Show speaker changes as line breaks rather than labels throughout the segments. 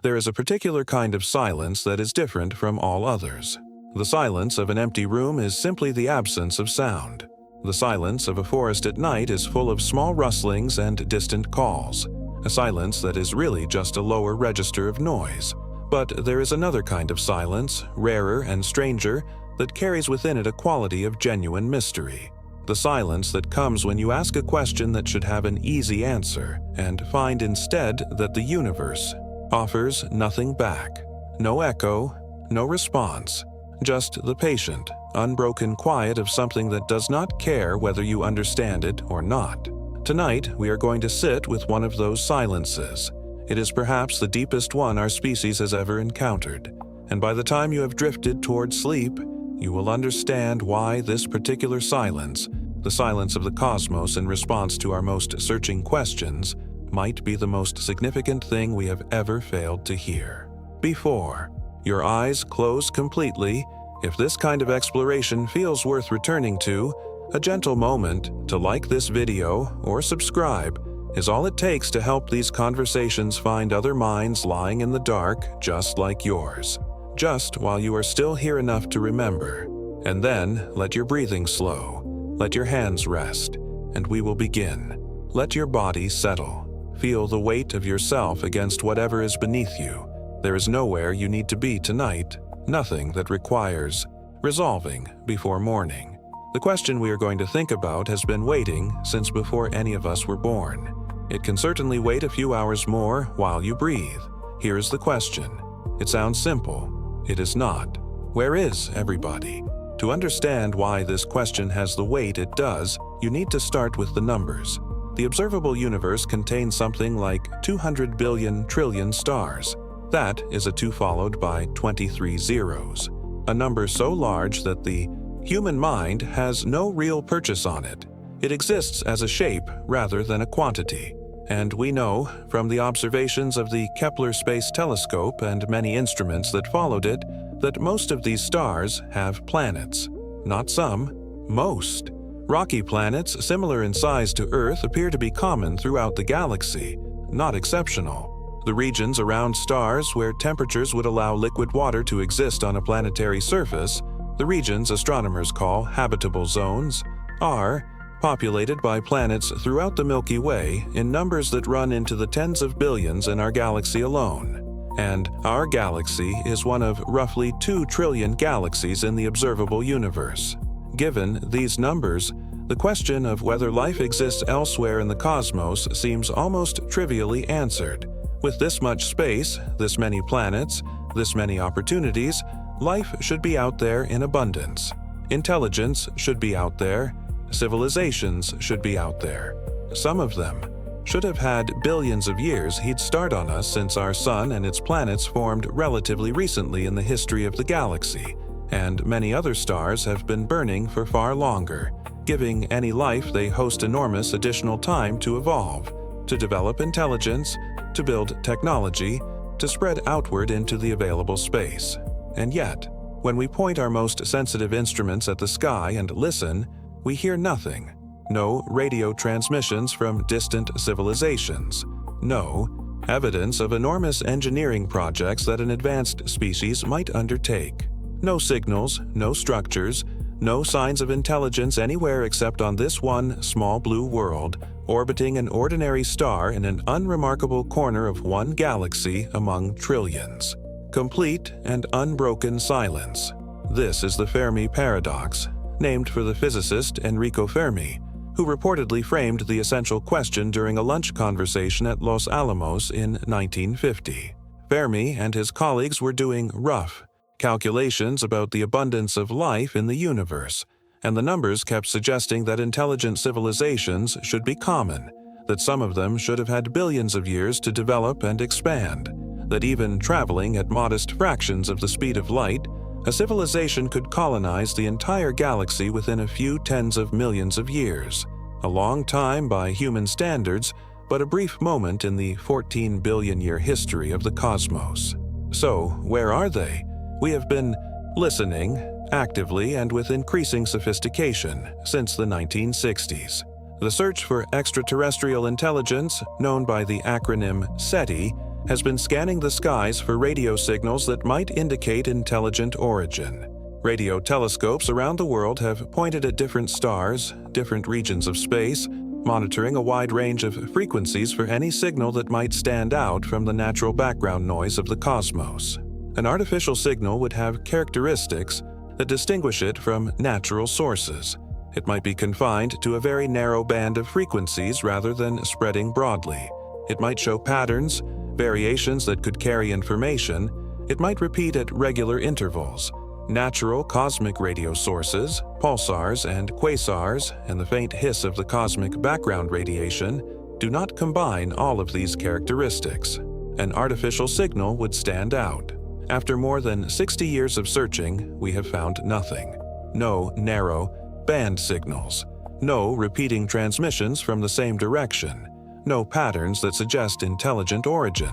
There is a particular kind of silence that is different from all others. The silence of an empty room is simply the absence of sound. The silence of a forest at night is full of small rustlings and distant calls, a silence that is really just a lower register of noise. But there is another kind of silence, rarer and stranger, that carries within it a quality of genuine mystery. The silence that comes when you ask a question that should have an easy answer and find instead that the universe offers nothing back. No echo, no response, just the patient, unbroken quiet of something that does not care whether you understand it or not. Tonight, we are going to sit with one of those silences. It is perhaps the deepest one our species has ever encountered, and by the time you have drifted toward sleep, you will understand why this particular silence, the silence of the cosmos in response to our most searching questions, might be the most significant thing we have ever failed to hear. Before your eyes close completely, if this kind of exploration feels worth returning to, a gentle moment to like this video or subscribe is all it takes to help these conversations find other minds lying in the dark just like yours, just while you are still here enough to remember. And then let your breathing slow, let your hands rest, and we will begin. Let your body settle. Feel the weight of yourself against whatever is beneath you. There is nowhere you need to be tonight, nothing that requires resolving before morning. The question we are going to think about has been waiting since before any of us were born. It can certainly wait a few hours more while you breathe. Here is the question. It sounds simple. It is not. Where is everybody? To understand why this question has the weight it does, you need to start with the numbers. The observable universe contains something like 200 billion trillion stars. That is a 2 followed by 23 zeros, a number so large that the human mind has no real purchase on it. It exists as a shape rather than a quantity, and we know from the observations of the Kepler Space Telescope and many instruments that followed it that most of these stars have planets. Not some, most. Rocky planets similar in size to Earth appear to be common throughout the galaxy, not exceptional. The regions around stars where temperatures would allow liquid water to exist on a planetary surface, the regions astronomers call habitable zones, are populated by planets throughout the Milky Way in numbers that run into the tens of billions in our galaxy alone. And our galaxy is one of roughly 2 trillion galaxies in the observable universe. Given these numbers, the question of whether life exists elsewhere in the cosmos seems almost trivially answered. With this much space, this many planets, this many opportunities, life should be out there in abundance. Intelligence should be out there. Civilizations should be out there. Some of them should have had billions of years head start on us since our sun and its planets formed relatively recently in the history of the galaxy, and many other stars have been burning for far longer, giving any life they host enormous additional time to evolve, to develop intelligence, to build technology, to spread outward into the available space. And yet, when we point our most sensitive instruments at the sky and listen, we hear nothing. No radio transmissions from distant civilizations. No evidence of enormous engineering projects that an advanced species might undertake. No signals, no structures, no signs of intelligence anywhere except on this one small blue world, orbiting an ordinary star in an unremarkable corner of one galaxy among trillions. Complete and unbroken silence. This is the Fermi Paradox, named for the physicist Enrico Fermi, who reportedly framed the essential question during a lunch conversation at Los Alamos in 1950. Fermi and his colleagues were doing rough calculations about the abundance of life in the universe, and the numbers kept suggesting that intelligent civilizations should be common, that some of them should have had billions of years to develop and expand, that even traveling at modest fractions of the speed of light, a civilization could colonize the entire galaxy within a few tens of millions of years. A long time by human standards, but a brief moment in the 14 billion-year history of the cosmos. So, where are they? We have been listening, actively and with increasing sophistication, since the 1960s. The search for extraterrestrial intelligence, known by the acronym SETI, has been scanning the skies for radio signals that might indicate intelligent origin. Radio telescopes around the world have pointed at different stars, different regions of space, monitoring a wide range of frequencies for any signal that might stand out from the natural background noise of the cosmos. An artificial signal would have characteristics that distinguish it from natural sources. It might be confined to a very narrow band of frequencies rather than spreading broadly. It might show patterns, variations that could carry information. It might repeat at regular intervals. Natural cosmic radio sources, pulsars and quasars, and the faint hiss of the cosmic background radiation do not combine all of these characteristics. An artificial signal would stand out. After more than 60 years of searching, we have found nothing. No narrow band signals. No repeating transmissions from the same direction. No patterns that suggest intelligent origin.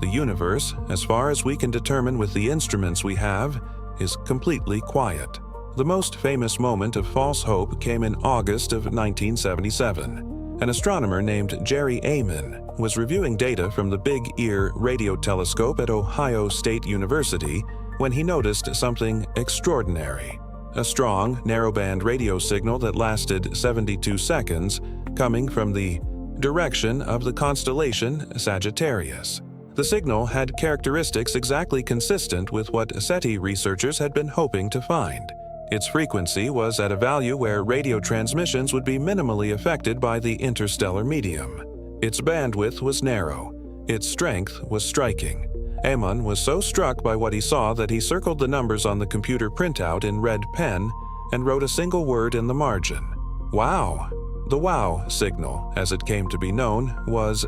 The universe, as far as we can determine with the instruments we have, is completely quiet. The most famous moment of false hope came in August of 1977. An astronomer named Jerry Amen was reviewing data from the Big Ear radio telescope at Ohio State University when he noticed something extraordinary. A strong, narrowband radio signal that lasted 72 seconds coming from the direction of the constellation Sagittarius. The signal had characteristics exactly consistent with what SETI researchers had been hoping to find. Its frequency was at a value where radio transmissions would be minimally affected by the interstellar medium. Its bandwidth was narrow. Its strength was striking. Amen was so struck by what he saw that he circled the numbers on the computer printout in red pen and wrote a single word in the margin. Wow! The wow signal, as it came to be known, was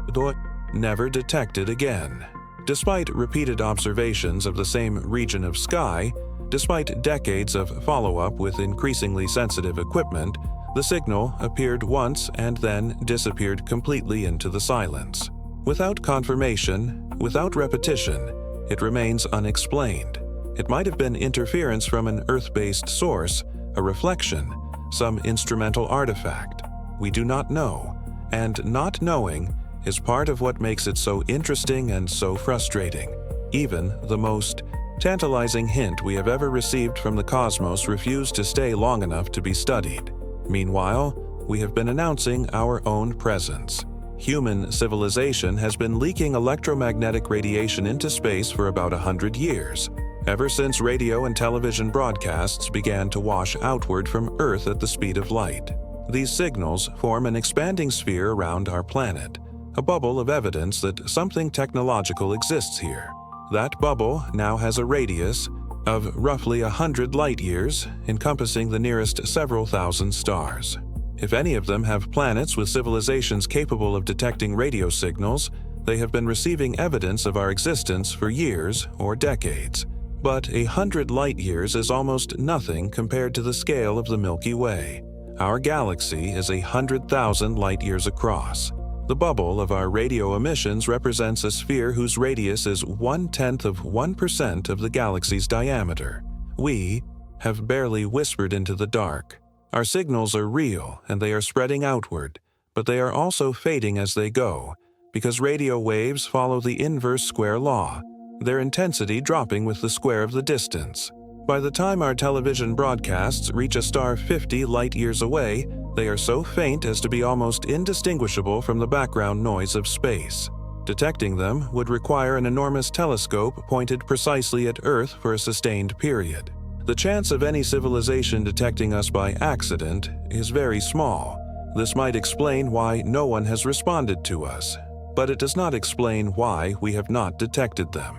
never detected again. Despite repeated observations of the same region of sky, despite decades of follow-up with increasingly sensitive equipment, the signal appeared once and then disappeared completely into the silence. Without confirmation, without repetition, it remains unexplained. It might have been interference from an Earth-based source, a reflection, some instrumental artifact. We do not know, and not knowing is part of what makes it so interesting and so frustrating. Even the most tantalizing hint we have ever received from the cosmos refused to stay long enough to be studied. Meanwhile, we have been announcing our own presence. Human civilization has been leaking electromagnetic radiation into space for about 100 years, ever since radio and television broadcasts began to wash outward from Earth at the speed of light. These signals form an expanding sphere around our planet, a bubble of evidence that something technological exists here. That bubble now has a radius of roughly 100 light-years, encompassing the nearest several thousand stars. If any of them have planets with civilizations capable of detecting radio signals, they have been receiving evidence of our existence for years or decades. But 100 light-years is almost nothing compared to the scale of the Milky Way. Our galaxy is 100,000 light-years across. The bubble of our radio emissions represents a sphere whose radius is 0.1% of the galaxy's diameter. We have barely whispered into the dark. Our signals are real and they are spreading outward, but they are also fading as they go, because radio waves follow the inverse square law, their intensity dropping with the square of the distance. By the time our television broadcasts reach a star 50 light-years away, they are so faint as to be almost indistinguishable from the background noise of space. Detecting them would require an enormous telescope pointed precisely at Earth for a sustained period. The chance of any civilization detecting us by accident is very small. This might explain why no one has responded to us, but it does not explain why we have not detected them.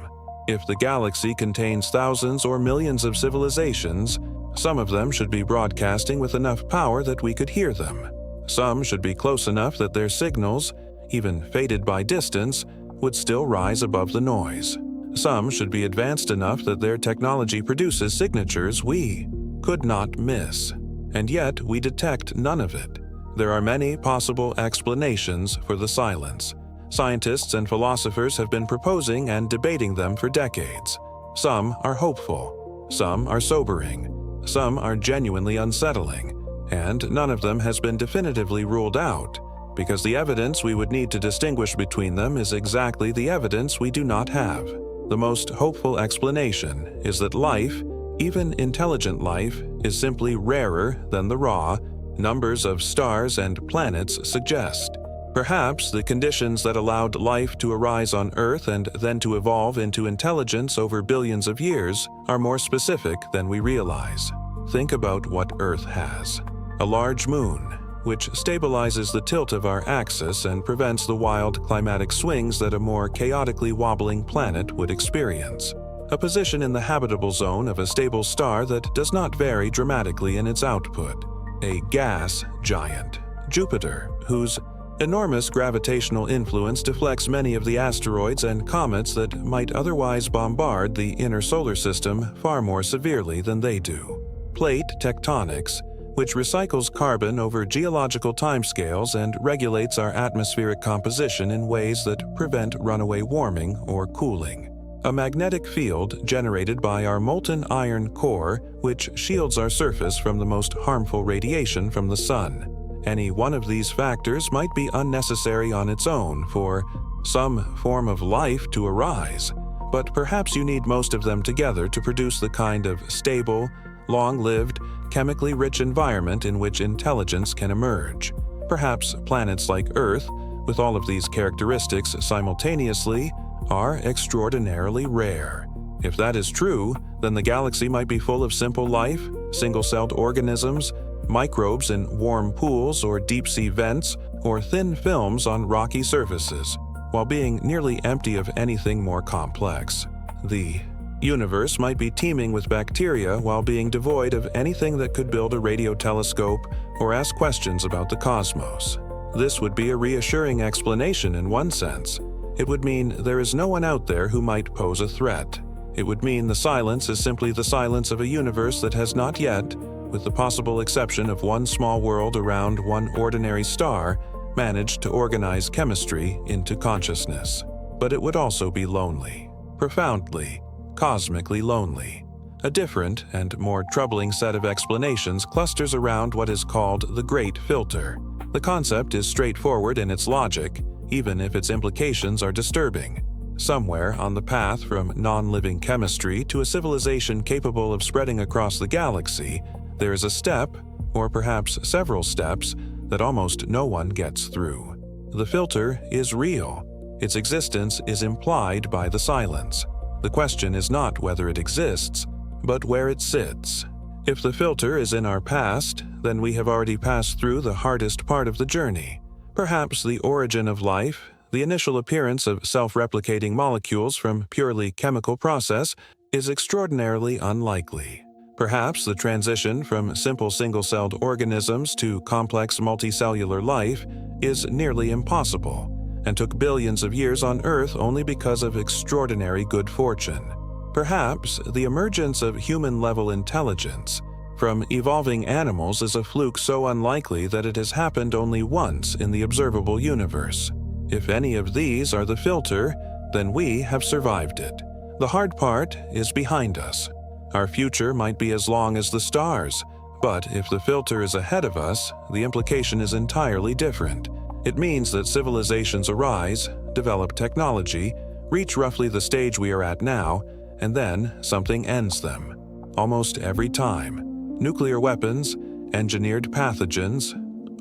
If the galaxy contains thousands or millions of civilizations, some of them should be broadcasting with enough power that we could hear them. Some should be close enough that their signals, even faded by distance, would still rise above the noise. Some should be advanced enough that their technology produces signatures we could not miss. And yet we detect none of it. There are many possible explanations for the silence. Scientists and philosophers have been proposing and debating them for decades. Some are hopeful, some are sobering, some are genuinely unsettling, and none of them has been definitively ruled out. because the evidence we would need to distinguish between them is exactly the evidence we do not have. The most hopeful explanation is that life, even intelligent life, is simply rarer than the raw numbers of stars and planets suggest. Perhaps the conditions that allowed life to arise on Earth and then to evolve into intelligence over billions of years are more specific than we realize. Think about what Earth has. A large moon, which stabilizes the tilt of our axis and prevents the wild climatic swings that a more chaotically wobbling planet would experience. A position in the habitable zone of a stable star that does not vary dramatically in its output. A gas giant, Jupiter, whose enormous gravitational influence deflects many of the asteroids and comets that might otherwise bombard the inner solar system far more severely than they do. Plate tectonics, which recycles carbon over geological timescales and regulates our atmospheric composition in ways that prevent runaway warming or cooling. A magnetic field generated by our molten iron core, which shields our surface from the most harmful radiation from the sun. Any one of these factors might be unnecessary on its own for some form of life to arise, but perhaps you need most of them together to produce the kind of stable, long-lived, chemically rich environment in which intelligence can emerge. Perhaps planets like Earth, with all of these characteristics simultaneously, are extraordinarily rare. If that is true, then the galaxy might be full of simple life, single-celled organisms, microbes in warm pools or deep-sea vents, or thin films on rocky surfaces, while being nearly empty of anything more complex. The universe might be teeming with bacteria while being devoid of anything that could build a radio telescope or ask questions about the cosmos. This would be a reassuring explanation in one sense. It would mean there is no one out there who might pose a threat. It would mean the silence is simply the silence of a universe that has not yet, with the possible exception of one small world around one ordinary star, managed to organize chemistry into consciousness. But it would also be lonely. Profoundly, cosmically lonely. A different and more troubling set of explanations clusters around what is called the Great Filter. The concept is straightforward in its logic, even if its implications are disturbing. Somewhere on the path from non-living chemistry to a civilization capable of spreading across the galaxy, there is a step, or perhaps several steps, that almost no one gets through. The filter is real. Its existence is implied by the silence. The question is not whether it exists, but where it sits. If the filter is in our past, then we have already passed through the hardest part of the journey. Perhaps the origin of life, the initial appearance of self-replicating molecules from purely chemical process, is extraordinarily unlikely. Perhaps the transition from simple single-celled organisms to complex multicellular life is nearly impossible, and took billions of years on Earth only because of extraordinary good fortune. Perhaps the emergence of human-level intelligence from evolving animals is a fluke so unlikely that it has happened only once in the observable universe. If any of these are the filter, then we have survived it. The hard part is behind us. Our future might be as long as the stars, but if the filter is ahead of us, the implication is entirely different. It means that civilizations arise, develop technology, reach roughly the stage we are at now, and then something ends them. Almost every time. Nuclear weapons, engineered pathogens,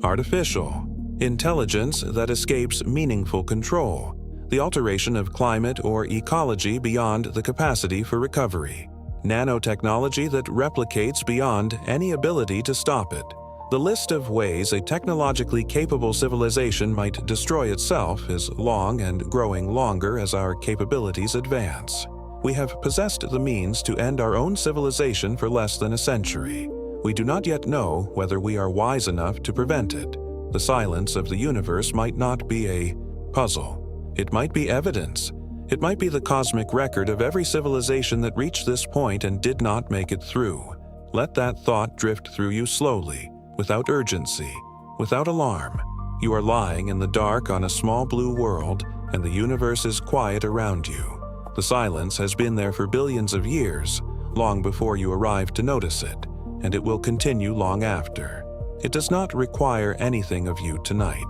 artificial, intelligence that escapes meaningful control, the alteration of climate or ecology beyond the capacity for recovery, nanotechnology that replicates beyond any ability to stop it. The list of ways a technologically capable civilization might destroy itself is long and growing longer as our capabilities advance. We have possessed the means to end our own civilization for less than a century. We do not yet know whether we are wise enough to prevent it. The silence of the universe might not be a puzzle. It might be evidence. It might be the cosmic record of every civilization that reached this point and did not make it through. Let that thought drift through you slowly, without urgency, without alarm. You are lying in the dark on a small blue world, and the universe is quiet around you. The silence has been there for billions of years, long before you arrived to notice it, and it will continue long after. It does not require anything of you tonight.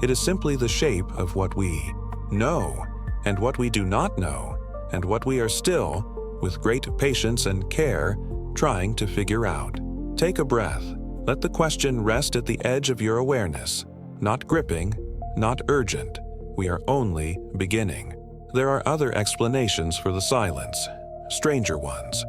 It is simply the shape of what we know, and what we do not know, and what we are still, with great patience and care, trying to figure out. Take a breath. Let the question rest at the edge of your awareness. Not gripping, not urgent. We are only beginning. There are other explanations for the silence, stranger ones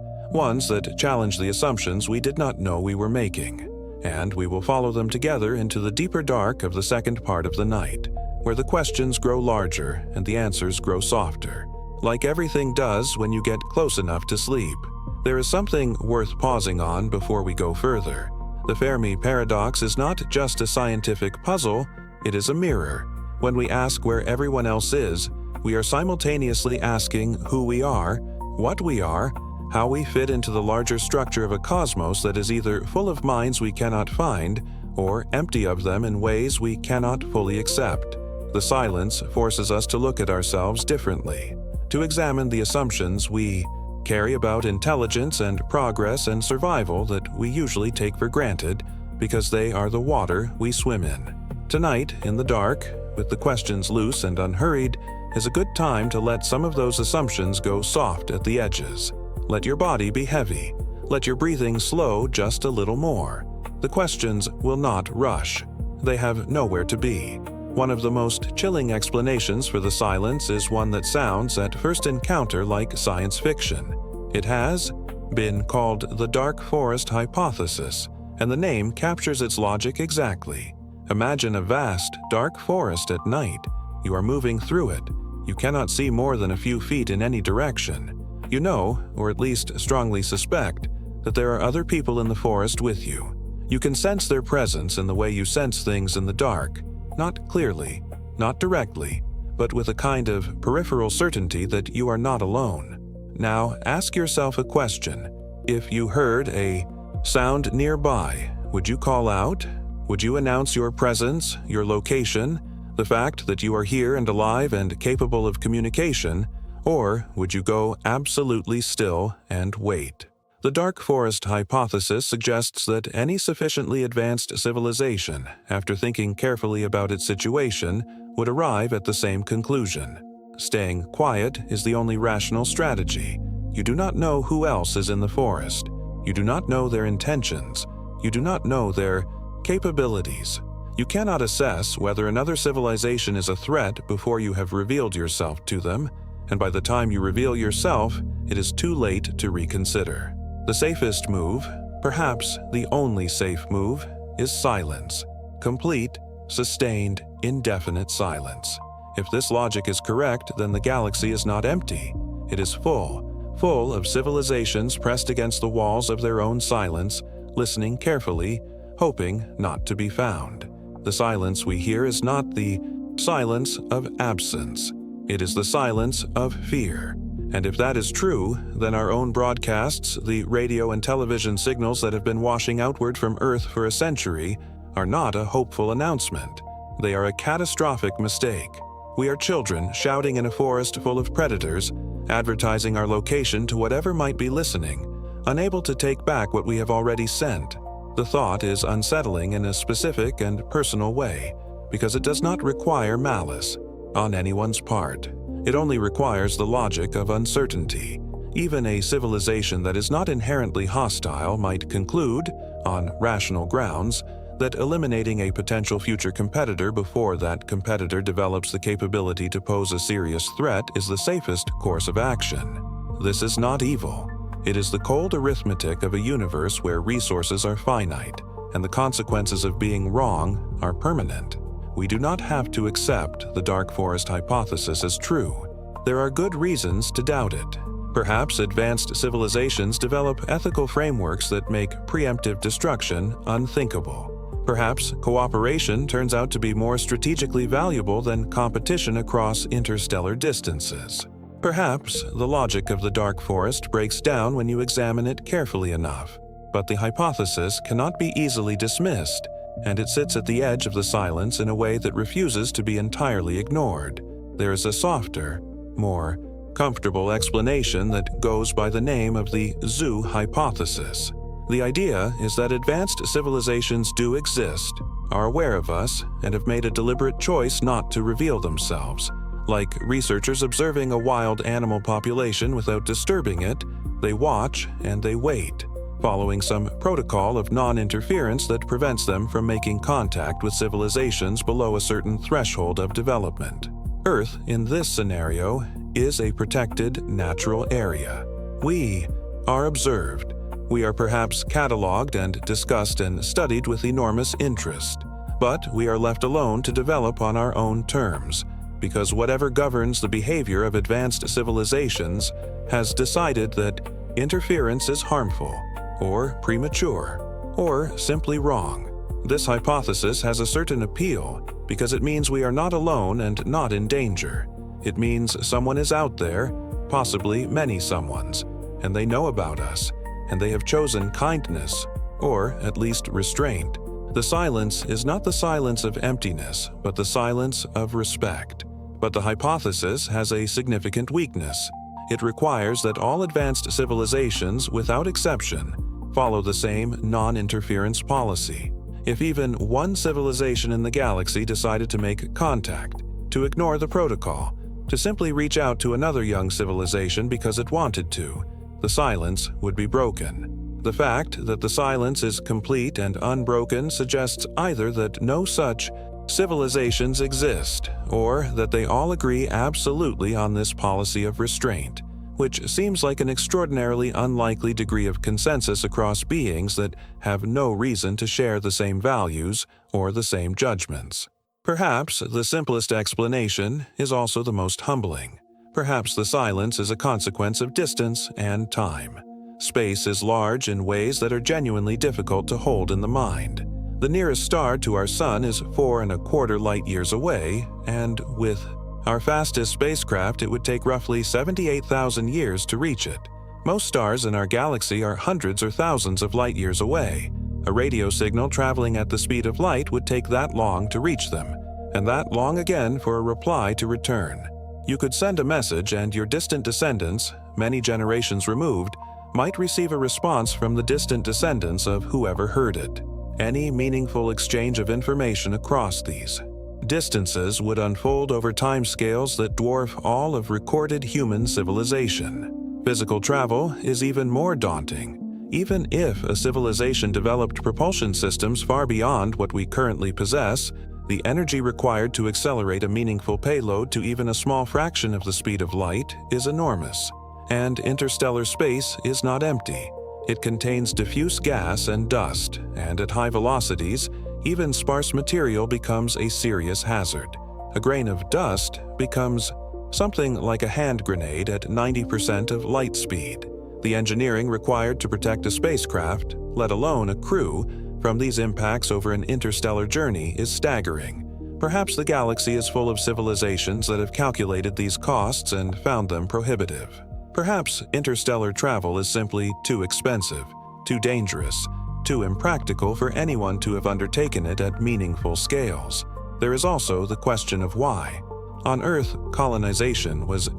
that challenge the assumptions we did not know we were making. And we will follow them together into the deeper dark of the second part of the night, where the questions grow larger and the answers grow softer. Like everything does when you get close enough to sleep, there is something worth pausing on before we go further. The Fermi Paradox is not just a scientific puzzle, it is a mirror. When we ask where everyone else is, we are simultaneously asking who we are, what we are, how we fit into the larger structure of a cosmos that is either full of minds we cannot find or empty of them in ways we cannot fully accept. The silence forces us to look at ourselves differently, to examine the assumptions we carry about intelligence and progress and survival that we usually take for granted because they are the water we swim in. Tonight, in the dark, with the questions loose and unhurried, is a good time to let some of those assumptions go soft at the edges. Let your body be heavy. Let your breathing slow just a little more. The questions will not rush. They have nowhere to be. One of the most chilling explanations for the silence is one that sounds at first encounter like science fiction. It has been called the dark forest hypothesis, and the name captures its logic exactly. Imagine a vast, dark forest at night. You are moving through it. You cannot see more than a few feet in any direction. You know, or at least strongly suspect, that there are other people in the forest with you. You can sense their presence in the way you sense things in the dark, not clearly, not directly, but with a kind of peripheral certainty that you are not alone. Now, ask yourself a question. If you heard a sound nearby, would you call out? Would you announce your presence, your location, the fact that you are here and alive and capable of communication? Or would you go absolutely still and wait? The dark forest hypothesis suggests that any sufficiently advanced civilization, after thinking carefully about its situation, would arrive at the same conclusion. Staying quiet is the only rational strategy. You do not know who else is in the forest. You do not know their intentions. You do not know their capabilities. You cannot assess whether another civilization is a threat before you have revealed yourself to them. And by the time you reveal yourself, it is too late to reconsider. The safest move, perhaps the only safe move, is silence. Complete, sustained, indefinite silence. If this logic is correct, then the galaxy is not empty. It is full of civilizations pressed against the walls of their own silence, listening carefully, hoping not to be found. The silence we hear is not the silence of absence. It is the silence of fear. And if that is true, then our own broadcasts, the radio and television signals that have been washing outward from Earth for a century, are not a hopeful announcement. They are a catastrophic mistake. We are children shouting in a forest full of predators, advertising our location to whatever might be listening, unable to take back what we have already sent. The thought is unsettling in a specific and personal way, because it does not require malice on anyone's part. It only requires the logic of uncertainty. Even a civilization that is not inherently hostile might conclude, on rational grounds, that eliminating a potential future competitor before that competitor develops the capability to pose a serious threat is the safest course of action. This is not evil. It is the cold arithmetic of a universe where resources are finite, and the consequences of being wrong are permanent. We do not have to accept the dark forest hypothesis as true. There are good reasons to doubt it. Perhaps advanced civilizations develop ethical frameworks that make preemptive destruction unthinkable. Perhaps cooperation turns out to be more strategically valuable than competition across interstellar distances. Perhaps the logic of the dark forest breaks down when you examine it carefully enough. But the hypothesis cannot be easily dismissed, and it sits at the edge of the silence in a way that refuses to be entirely ignored. There is a softer, more comfortable explanation that goes by the name of the zoo hypothesis. The idea is that advanced civilizations do exist, are aware of us and have made a deliberate choice not to reveal themselves. Like researchers observing a wild animal population without disturbing it, they watch and they wait, following some protocol of non-interference that prevents them from making contact with civilizations below a certain threshold of development. Earth, in this scenario, is a protected natural area. We are observed. We are perhaps cataloged and discussed and studied with enormous interest, but we are left alone to develop on our own terms, because whatever governs the behavior of advanced civilizations has decided that interference is harmful, or premature, or simply wrong. This hypothesis has a certain appeal because it means we are not alone and not in danger. It means someone is out there, possibly many someones, and they know about us, and they have chosen kindness, or at least restraint. The silence is not the silence of emptiness, but the silence of respect. But the hypothesis has a significant weakness. It requires that all advanced civilizations, without exception, follow the same non-interference policy. If even one civilization in the galaxy decided to make contact, to ignore the protocol, to simply reach out to another young civilization because it wanted to, the silence would be broken. The fact that the silence is complete and unbroken suggests either that no such civilizations exist, or that they all agree absolutely on this policy of restraint, which seems like an extraordinarily unlikely degree of consensus across beings that have no reason to share the same values or the same judgments. Perhaps the simplest explanation is also the most humbling. Perhaps the silence is a consequence of distance and time. Space is large in ways that are genuinely difficult to hold in the mind. The nearest star to our sun is 4¼ light-years away, and with our fastest spacecraft, it would take roughly 78,000 years to reach it. Most stars in our galaxy are hundreds or thousands of light-years away. A radio signal traveling at the speed of light would take that long to reach them, and that long again for a reply to return. You could send a message and your distant descendants, many generations removed, might receive a response from the distant descendants of whoever heard it. Any meaningful exchange of information across these distances would unfold over timescales that dwarf all of recorded human civilization. Physical travel is even more daunting. Even if a civilization developed propulsion systems far beyond what we currently possess, the energy required to accelerate a meaningful payload to even a small fraction of the speed of light is enormous. And interstellar space is not empty. It contains diffuse gas and dust, and at high velocities, even sparse material becomes a serious hazard. A grain of dust becomes something like a hand grenade at 90% of light speed. The engineering required to protect a spacecraft, let alone a crew, from these impacts over an interstellar journey is staggering. Perhaps the galaxy is full of civilizations that have calculated these costs and found them prohibitive. Perhaps interstellar travel is simply too expensive, too dangerous, too impractical for anyone to have undertaken it at meaningful scales. There is also the question of why. On Earth, colonization was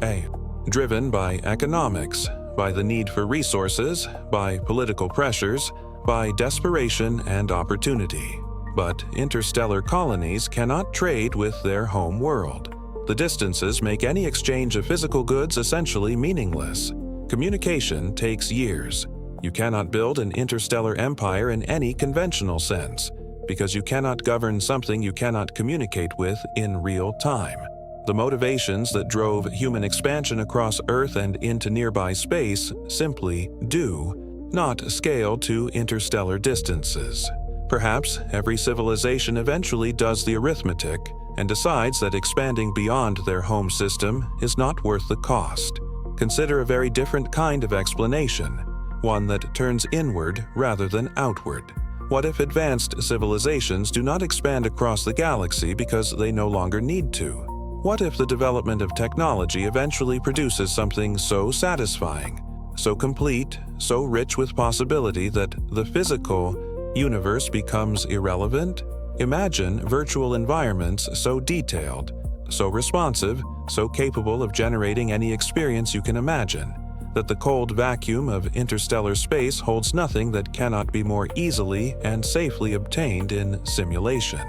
driven by economics, by the need for resources, by political pressures, by desperation and opportunity. But interstellar colonies cannot trade with their home world. The distances make any exchange of physical goods essentially meaningless. Communication takes years. You cannot build an interstellar empire in any conventional sense, because you cannot govern something you cannot communicate with in real time. The motivations that drove human expansion across Earth and into nearby space simply do not scale to interstellar distances. Perhaps every civilization eventually does the arithmetic and decides that expanding beyond their home system is not worth the cost. Consider a very different kind of explanation, one that turns inward rather than outward. What if advanced civilizations do not expand across the galaxy because they no longer need to? What if the development of technology eventually produces something so satisfying, so complete, so rich with possibility that the physical universe becomes irrelevant? Imagine virtual environments so detailed, so responsive, so capable of generating any experience you can imagine. that the cold vacuum of interstellar space holds nothing that cannot be more easily and safely obtained in simulation.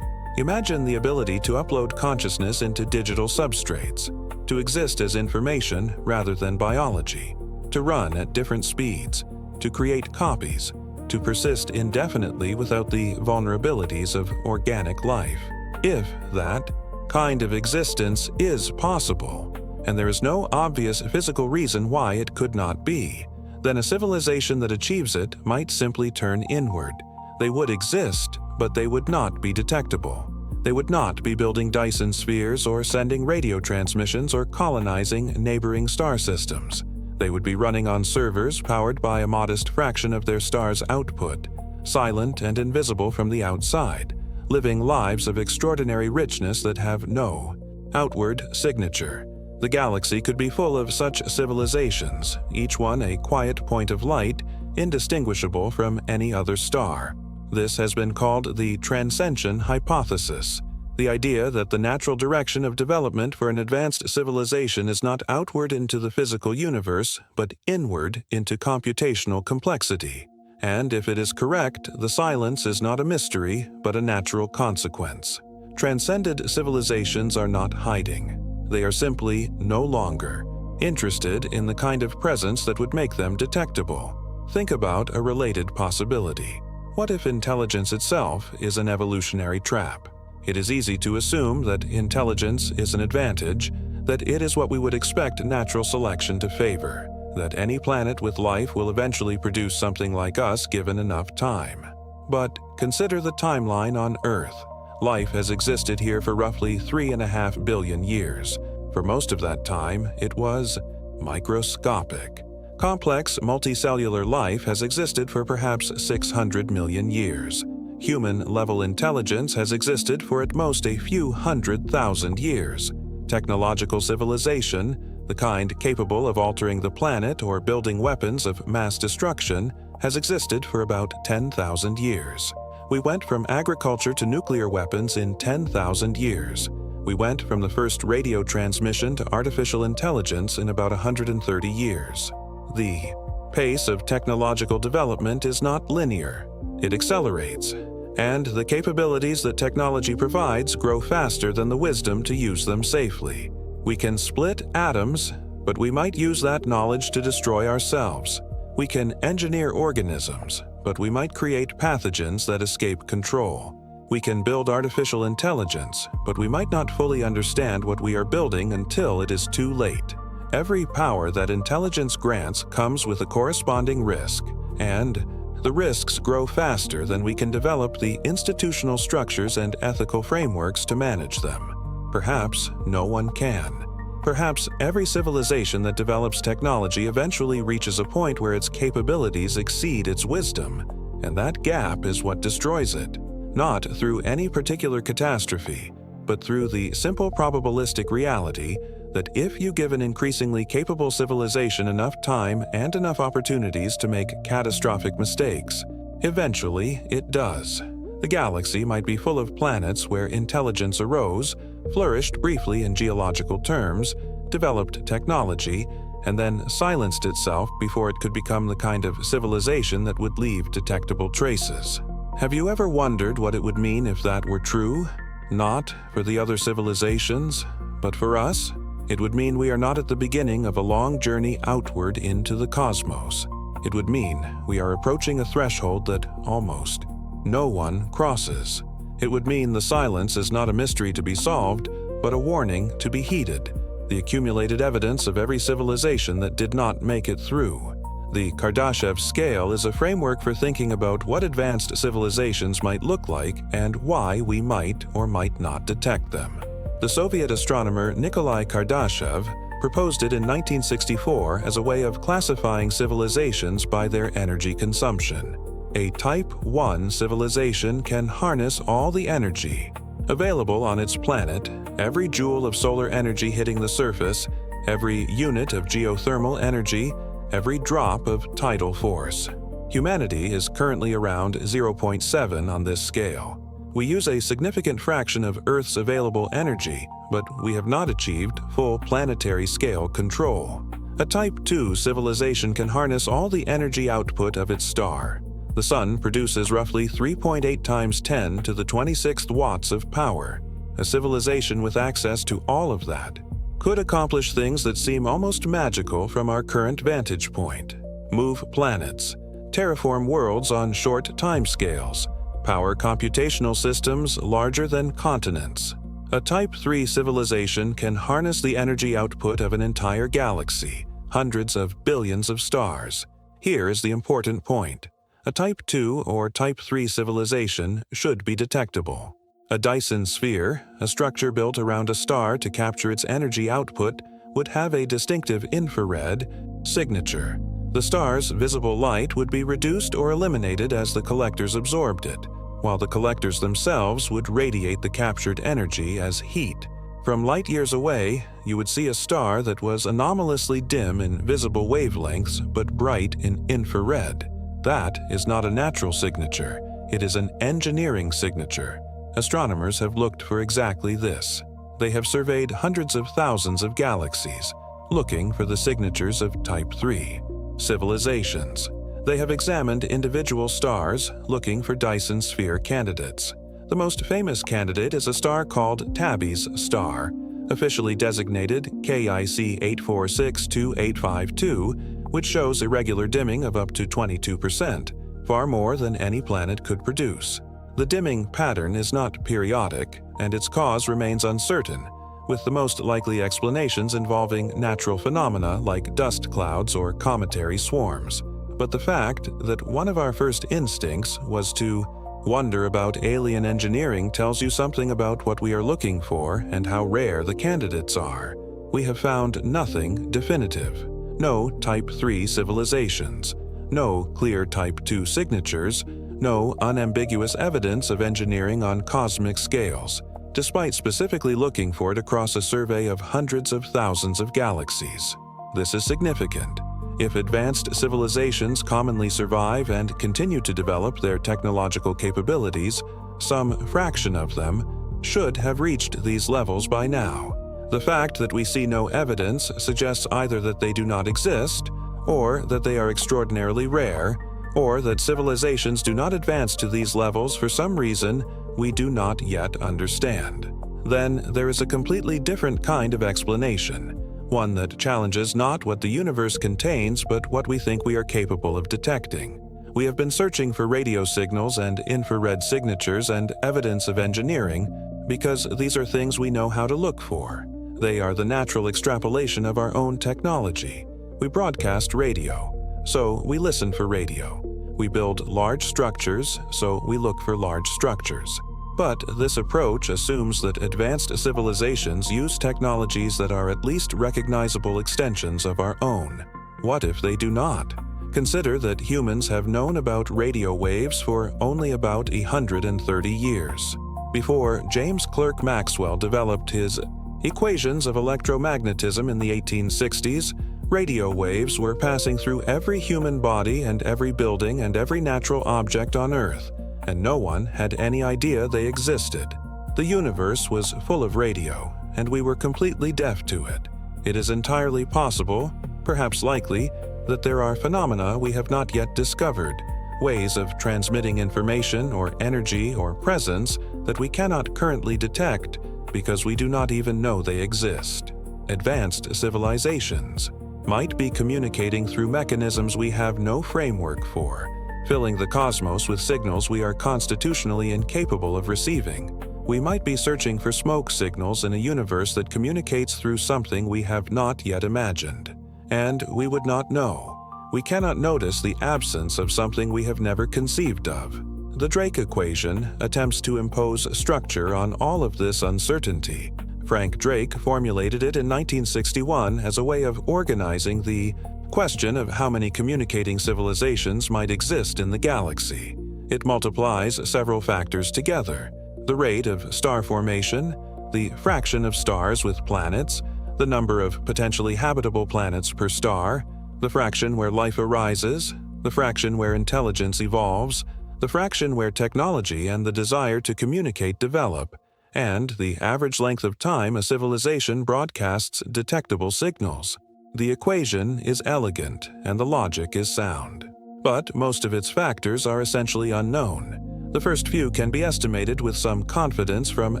Imagine the ability to upload consciousness into digital substrates, to exist as information rather than biology, to run at different speeds, to create copies, to persist indefinitely without the vulnerabilities of organic life. If that kind of existence is possible, and there is no obvious physical reason why it could not be, then a civilization that achieves it might simply turn inward. They would exist, but they would not be detectable. They would not be building Dyson spheres or sending radio transmissions or colonizing neighboring star systems. They would be running on servers powered by a modest fraction of their star's output, silent and invisible from the outside, living lives of extraordinary richness that have no outward signature. The galaxy could be full of such civilizations, each one a quiet point of light, indistinguishable from any other star. This has been called the transcension hypothesis, the idea that the natural direction of development for an advanced civilization is not outward into the physical universe, but inward into computational complexity. And if it is correct, the silence is not a mystery, but a natural consequence. Transcended civilizations are not hiding. They are simply no longer interested in the kind of presence that would make them detectable. Think about a related possibility. What if intelligence itself is an evolutionary trap? It is easy to assume that intelligence is an advantage, that it is what we would expect natural selection to favor, that any planet with life will eventually produce something like us given enough time. But consider the timeline on Earth. Life has existed here for roughly 3.5 billion years. For most of that time, it was microscopic. Complex multicellular life has existed for perhaps 600 million years. Human-level intelligence has existed for at most a few 100,000 years. Technological civilization, the kind capable of altering the planet or building weapons of mass destruction, has existed for about 10,000 years. We went from agriculture to nuclear weapons in 10,000 years. We went from the first radio transmission to artificial intelligence in about 130 years. The pace of technological development is not linear. It accelerates, and the capabilities that technology provides grow faster than the wisdom to use them safely. We can split atoms, but we might use that knowledge to destroy ourselves. We can engineer organisms, but we might create pathogens that escape control. We can build artificial intelligence, but we might not fully understand what we are building until it is too late. Every power that intelligence grants comes with a corresponding risk, and the risks grow faster than we can develop the institutional structures and ethical frameworks to manage them. Perhaps no one can. Perhaps every civilization that develops technology eventually reaches a point where its capabilities exceed its wisdom, and that gap is what destroys it, not through any particular catastrophe, but through the simple probabilistic reality that if you give an increasingly capable civilization enough time and enough opportunities to make catastrophic mistakes, eventually it does. The galaxy might be full of planets where intelligence arose, flourished briefly in geological terms, developed technology, and then silenced itself before it could become the kind of civilization that would leave detectable traces. Have you ever wondered what it would mean if that were true? Not for the other civilizations, but for us? It would mean we are not at the beginning of a long journey outward into the cosmos. It would mean we are approaching a threshold that almost no one crosses. It would mean the silence is not a mystery to be solved, but a warning to be heeded, the accumulated evidence of every civilization that did not make it through. The Kardashev scale is a framework for thinking about what advanced civilizations might look like and why we might or might not detect them. The Soviet astronomer Nikolai Kardashev proposed it in 1964 as a way of classifying civilizations by their energy consumption. A Type 1 civilization can harness all the energy available on its planet, every joule of solar energy hitting the surface, every unit of geothermal energy, every drop of tidal force. Humanity is currently around 0.7 on this scale. We use a significant fraction of Earth's available energy, but we have not achieved full planetary scale control. A Type 2 civilization can harness all the energy output of its star. The Sun produces roughly 3.8 times 10 to the 26th watts of power. A civilization with access to all of that could accomplish things that seem almost magical from our current vantage point. Move planets, terraform worlds on short timescales, power computational systems larger than continents. A Type 3 civilization can harness the energy output of an entire galaxy, hundreds of billions of stars. Here is the important point. A Type 2 or Type 3 civilization should be detectable. A Dyson sphere, a structure built around a star to capture its energy output, would have a distinctive infrared signature. The star's visible light would be reduced or eliminated as the collectors absorbed it, while the collectors themselves would radiate the captured energy as heat. From light years away, you would see a star that was anomalously dim in visible wavelengths but bright in infrared. That is not a natural signature, it is an engineering signature. Astronomers have looked for exactly this. They have surveyed hundreds of thousands of galaxies, looking for the signatures of Type 3 civilizations. They have examined individual stars, looking for Dyson sphere candidates. The most famous candidate is a star called Tabby's star, officially designated KIC 8462852, which shows irregular dimming of up to 22%, far more than any planet could produce. The dimming pattern is not periodic, and its cause remains uncertain, with the most likely explanations involving natural phenomena like dust clouds or cometary swarms. But the fact that one of our first instincts was to wonder about alien engineering tells you something about what we are looking for and how rare the candidates are. We have found nothing definitive. No Type 3 civilizations, no clear Type 2 signatures, no unambiguous evidence of engineering on cosmic scales, despite specifically looking for it across a survey of hundreds of thousands of galaxies. This is significant. If advanced civilizations commonly survive and continue to develop their technological capabilities, some fraction of them should have reached these levels by now. The fact that we see no evidence suggests either that they do not exist, or that they are extraordinarily rare, or that civilizations do not advance to these levels for some reason we do not yet understand. Then there is a completely different kind of explanation, one that challenges not what the universe contains but what we think we are capable of detecting. We have been searching for radio signals and infrared signatures and evidence of engineering because these are things we know how to look for. They are the natural extrapolation of our own technology. We broadcast radio, so we listen for radio. We build large structures, so we look for large structures. But this approach assumes that advanced civilizations use technologies that are at least recognizable extensions of our own. What if they do not? Consider that humans have known about radio waves for only about 130 years. Before James Clerk Maxwell developed his equations of electromagnetism in the 1860s, radio waves were passing through every human body and every building and every natural object on Earth, and no one had any idea they existed. The universe was full of radio, and we were completely deaf to it. It is entirely possible, perhaps likely, that there are phenomena we have not yet discovered, ways of transmitting information or energy or presence that we cannot currently detect because we do not even know they exist. Advanced civilizations might be communicating through mechanisms we have no framework for, filling the cosmos with signals we are constitutionally incapable of receiving. We might be searching for smoke signals in a universe that communicates through something we have not yet imagined. And we would not know. We cannot notice the absence of something we have never conceived of. The Drake equation attempts to impose structure on all of this uncertainty. Frank Drake formulated it in 1961 as a way of organizing the question of how many communicating civilizations might exist in the galaxy. It multiplies several factors together: the rate of star formation, the fraction of stars with planets, the number of potentially habitable planets per star, the fraction where life arises, the fraction where intelligence evolves, the fraction where technology and the desire to communicate develop, and the average length of time a civilization broadcasts detectable signals. The equation is elegant and the logic is sound. But most of its factors are essentially unknown. The first few can be estimated with some confidence from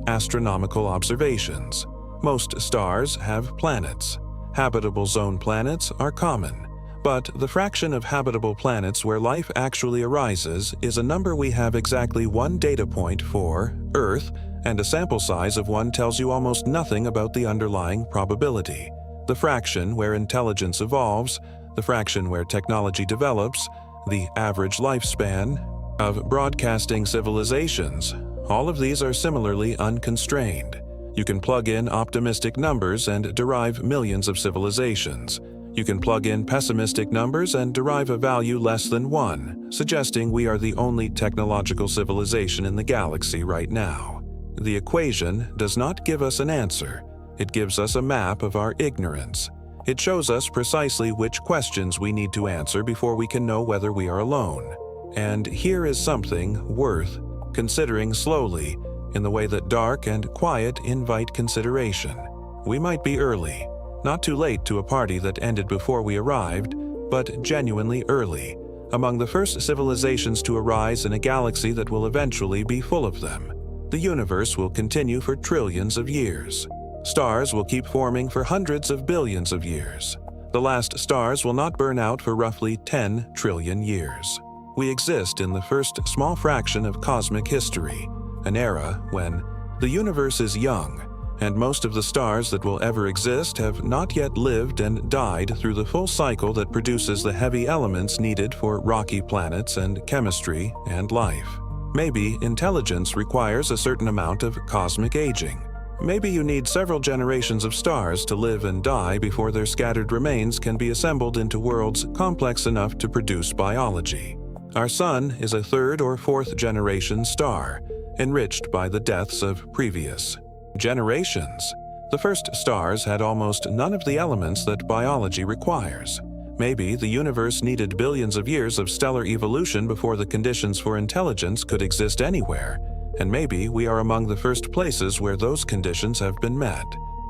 astronomical observations. Most stars have planets. Habitable zone planets are common, but the fraction of habitable planets where life actually arises is a number we have exactly one data point for, Earth, and a sample size of one tells you almost nothing about the underlying probability. The fraction where intelligence evolves, the fraction where technology develops, the average lifespan of broadcasting civilizations, all of these are similarly unconstrained. You can plug in optimistic numbers and derive millions of civilizations. You can plug in pessimistic numbers and derive a value less than 1, suggesting we are the only technological civilization in the galaxy right now. The equation does not give us an answer. It gives us a map of our ignorance. It shows us precisely which questions we need to answer before we can know whether we are alone. And here is something worth considering slowly, in the way that dark and quiet invite consideration. We might be early, not too late to a party that ended before we arrived, but genuinely early, among the first civilizations to arise in a galaxy that will eventually be full of them. The universe will continue for trillions of years. Stars will keep forming for hundreds of billions of years. The last stars will not burn out for roughly 10 trillion years. We exist in the first small fraction of cosmic history, an era when the universe is young, and most of the stars that will ever exist have not yet lived and died through the full cycle that produces the heavy elements needed for rocky planets and chemistry and life. Maybe intelligence requires a certain amount of cosmic aging. Maybe you need several generations of stars to live and die before their scattered remains can be assembled into worlds complex enough to produce biology. Our Sun is a third or fourth generation star, enriched by the deaths of previous generations. The first stars had almost none of the elements that biology requires. Maybe the universe needed billions of years of stellar evolution before the conditions for intelligence could exist anywhere, and maybe we are among the first places where those conditions have been met.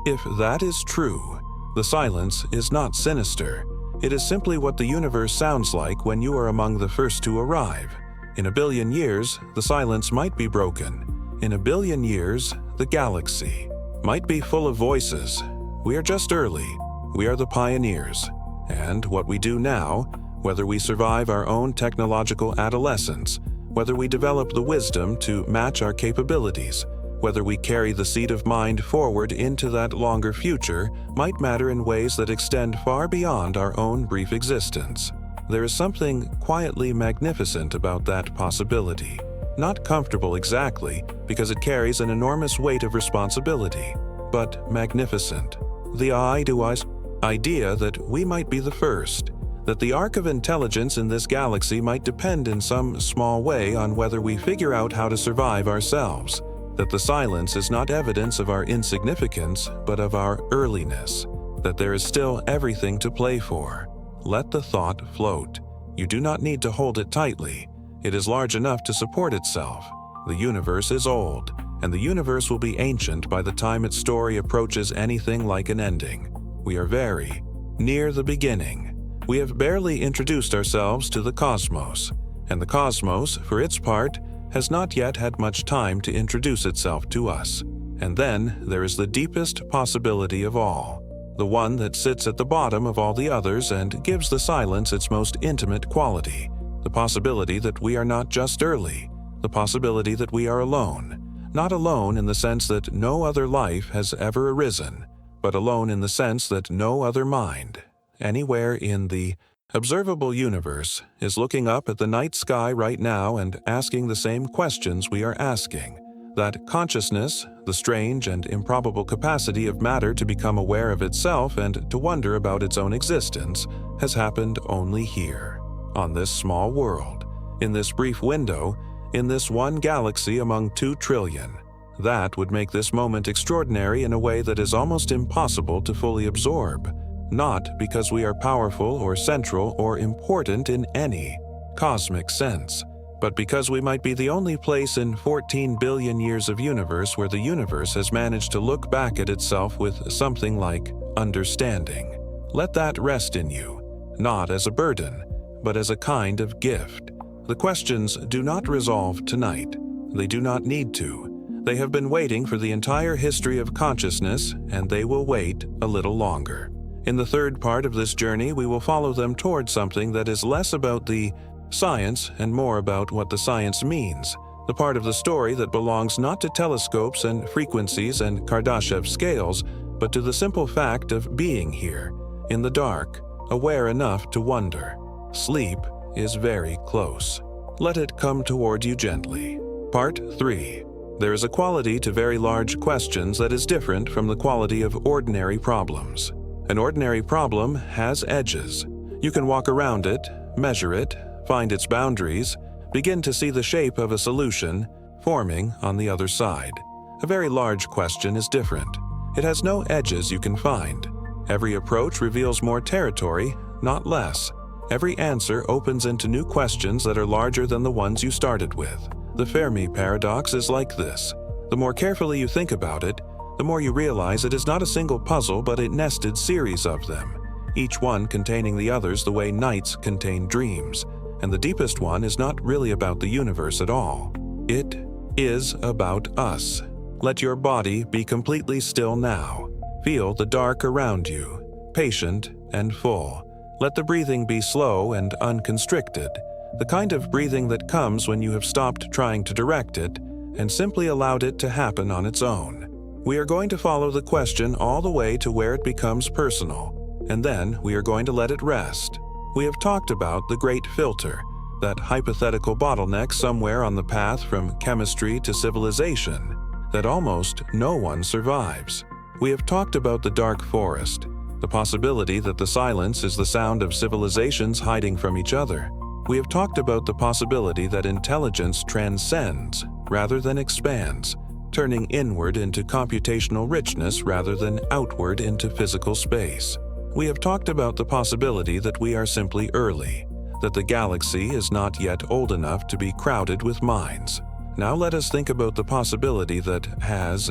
If that is true, the silence is not sinister. It is simply what the universe sounds like when you are among the first to arrive. In a billion years, the silence might be broken. In a billion years, the galaxy might be full of voices. We are just early. We are the pioneers. And what we do now, whether we survive our own technological adolescence, whether we develop the wisdom to match our capabilities, whether we carry the seed of mind forward into that longer future, might matter in ways that extend far beyond our own brief existence. There is something quietly magnificent about that possibility. Not comfortable exactly, because it carries an enormous weight of responsibility, but magnificent. The eye-to-eye idea that we might be the first, that the arc of intelligence in this galaxy might depend in some small way on whether we figure out how to survive ourselves, that the silence is not evidence of our insignificance, but of our earliness, that there is still everything to play for. Let the thought float. You do not need to hold it tightly. It is large enough to support itself. The universe is old, and the universe will be ancient by the time its story approaches anything like an ending. We are very near the beginning. We have barely introduced ourselves to the cosmos, and the cosmos, for its part, has not yet had much time to introduce itself to us. And then there is the deepest possibility of all, the one that sits at the bottom of all the others and gives the silence its most intimate quality, the possibility that we are not just early, the possibility that we are alone, not alone in the sense that no other life has ever arisen, but alone in the sense that no other mind, anywhere in the observable universe, is looking up at the night sky right now and asking the same questions we are asking. That consciousness, the strange and improbable capacity of matter to become aware of itself and to wonder about its own existence, has happened only here, on this small world, in this brief window, in this one galaxy among 2 trillion. That would make this moment extraordinary in a way that is almost impossible to fully absorb, not because we are powerful or central or important in any cosmic sense, but because we might be the only place in 14 billion years of universe where the universe has managed to look back at itself with something like understanding. Let that rest in you, not as a burden, but as a kind of gift. The questions do not resolve tonight. They do not need to. They have been waiting for the entire history of consciousness, and they will wait a little longer. In the third part of this journey, we will follow them toward something that is less about the science and more about what the science means, the part of the story that belongs not to telescopes and frequencies and Kardashev scales, but to the simple fact of being here, in the dark, aware enough to wonder. Sleep is very close. Let it come toward you gently. Part 3. There is a quality to very large questions that is different from the quality of ordinary problems. An ordinary problem has edges. You can walk around it, measure it, find its boundaries, begin to see the shape of a solution forming on the other side. A very large question is different. It has no edges you can find. Every approach reveals more territory, not less. Every answer opens into new questions that are larger than the ones you started with. The Fermi Paradox is like this. The more carefully you think about it, the more you realize it is not a single puzzle but a nested series of them, each one containing the others the way nights contain dreams. And the deepest one is not really about the universe at all. It is about us. Let your body be completely still now. Feel the dark around you, patient and full. Let the breathing be slow and unconstricted, the kind of breathing that comes when you have stopped trying to direct it and simply allowed it to happen on its own. We are going to follow the question all the way to where it becomes personal, and then we are going to let it rest. We have talked about the great filter, that hypothetical bottleneck somewhere on the path from chemistry to civilization, that almost no one survives. We have talked about the dark forest, the possibility that the silence is the sound of civilizations hiding from each other. We have talked about the possibility that intelligence transcends rather than expands, turning inward into computational richness rather than outward into physical space. We have talked about the possibility that we are simply early, that the galaxy is not yet old enough to be crowded with minds. Now let us think about the possibility that has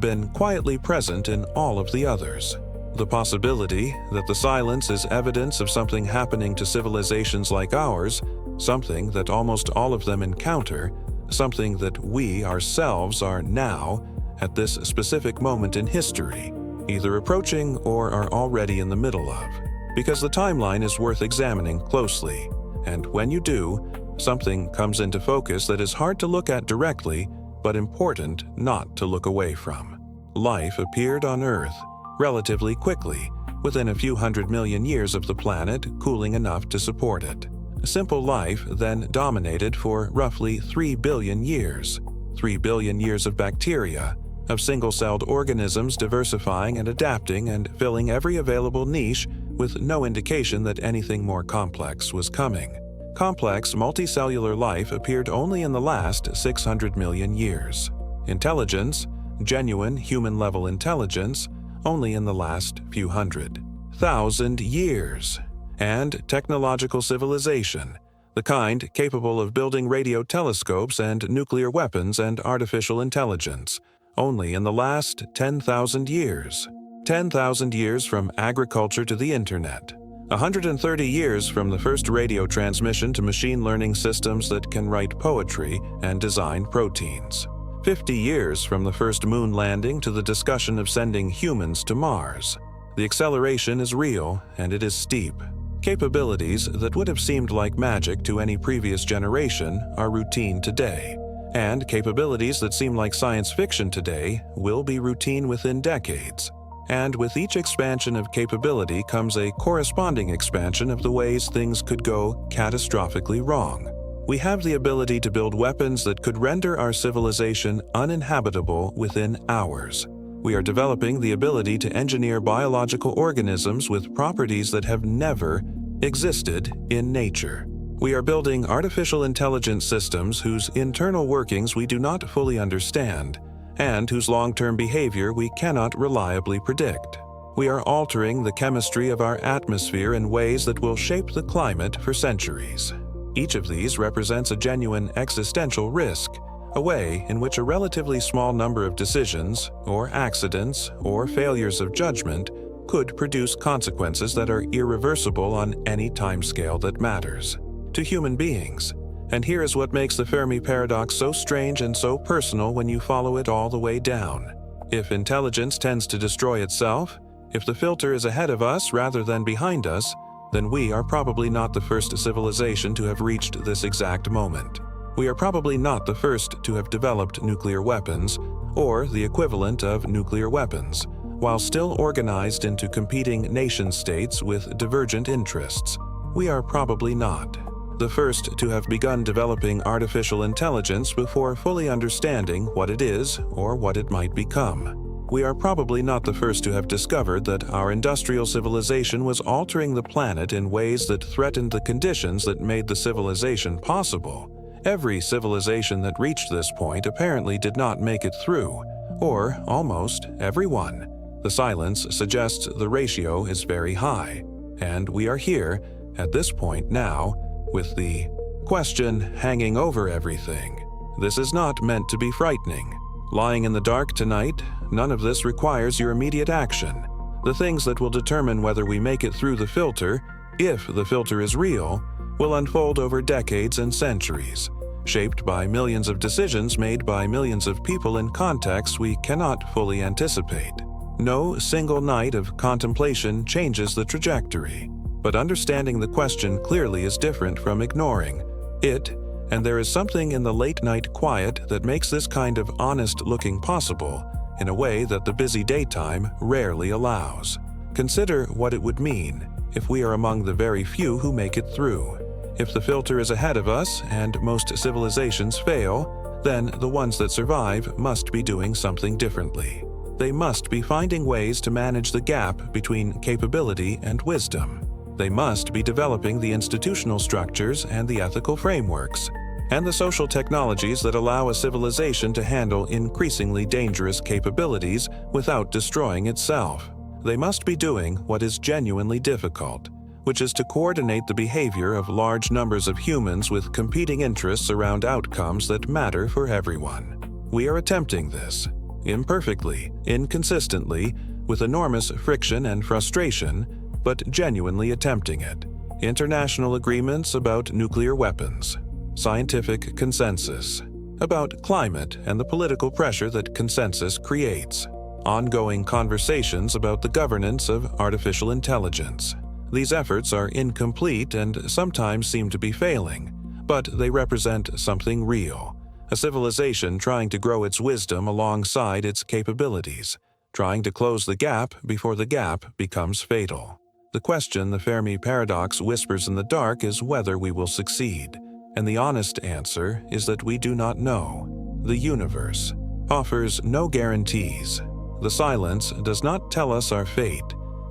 been quietly present in all of the others. The possibility that the silence is evidence of something happening to civilizations like ours, something that almost all of them encounter, something that we ourselves are now, at this specific moment in history, either approaching or are already in the middle of. Because the timeline is worth examining closely, and when you do, something comes into focus that is hard to look at directly, but important not to look away from. Life appeared on Earth relatively quickly, within a few 100 million years of the planet cooling enough to support it. Simple life then dominated for roughly 3 billion years. 3 billion years of bacteria, of single-celled organisms diversifying and adapting and filling every available niche with no indication that anything more complex was coming. Complex multicellular life appeared only in the last 600 million years. Intelligence, genuine human-level intelligence, only in the last few 100,000 years. And technological civilization, the kind capable of building radio telescopes and nuclear weapons and artificial intelligence, only in the last 10,000 years. 10,000 years from agriculture to the internet. 130 years from the first radio transmission to machine learning systems that can write poetry and design proteins. 50 years from the first moon landing to the discussion of sending humans to Mars. The acceleration is real and it is steep. Capabilities that would have seemed like magic to any previous generation are routine today, and capabilities that seem like science fiction today will be routine within decades. And with each expansion of capability comes a corresponding expansion of the ways things could go catastrophically wrong. We have the ability to build weapons that could render our civilization uninhabitable within hours. We are developing the ability to engineer biological organisms with properties that have never existed in nature. We are building artificial intelligence systems whose internal workings we do not fully understand, and whose long-term behavior we cannot reliably predict. We are altering the chemistry of our atmosphere in ways that will shape the climate for centuries. Each of these represents a genuine existential risk, a way in which a relatively small number of decisions, or accidents, or failures of judgment could produce consequences that are irreversible on any timescale that matters to human beings. And here is what makes the Fermi Paradox so strange and so personal when you follow it all the way down. If intelligence tends to destroy itself, if the filter is ahead of us rather than behind us, then we are probably not the first civilization to have reached this exact moment. We are probably not the first to have developed nuclear weapons, or the equivalent of nuclear weapons, while still organized into competing nation-states with divergent interests. We are probably not the first to have begun developing artificial intelligence before fully understanding what it is or what it might become. We are probably not the first to have discovered that our industrial civilization was altering the planet in ways that threatened the conditions that made the civilization possible. Every civilization that reached this point apparently did not make it through, or almost every one. The silence suggests the ratio is very high, and we are here, at this point now, with the question hanging over everything. This is not meant to be frightening. Lying in the dark tonight, none of this requires your immediate action. The things that will determine whether we make it through the filter, if the filter is real, will unfold over decades and centuries, shaped by millions of decisions made by millions of people in contexts we cannot fully anticipate. No single night of contemplation changes the trajectory, but understanding the question clearly is different from ignoring it, and there is something in the late-night quiet that makes this kind of honest looking possible in a way that the busy daytime rarely allows. Consider what it would mean if we are among the very few who make it through. If the filter is ahead of us and most civilizations fail, then the ones that survive must be doing something differently. They must be finding ways to manage the gap between capability and wisdom. They must be developing the institutional structures and the ethical frameworks, and the social technologies that allow a civilization to handle increasingly dangerous capabilities without destroying itself. They must be doing what is genuinely difficult, which is to coordinate the behavior of large numbers of humans with competing interests around outcomes that matter for everyone. We are attempting this, imperfectly, inconsistently, with enormous friction and frustration, but genuinely attempting it. International agreements about nuclear weapons, scientific consensus, about climate and the political pressure that consensus creates, ongoing conversations about the governance of artificial intelligence. These efforts are incomplete and sometimes seem to be failing, but they represent something real, a civilization trying to grow its wisdom alongside its capabilities, trying to close the gap before the gap becomes fatal. The question the Fermi Paradox whispers in the dark is whether we will succeed, and the honest answer is that we do not know. The universe offers no guarantees. The silence does not tell us our fate.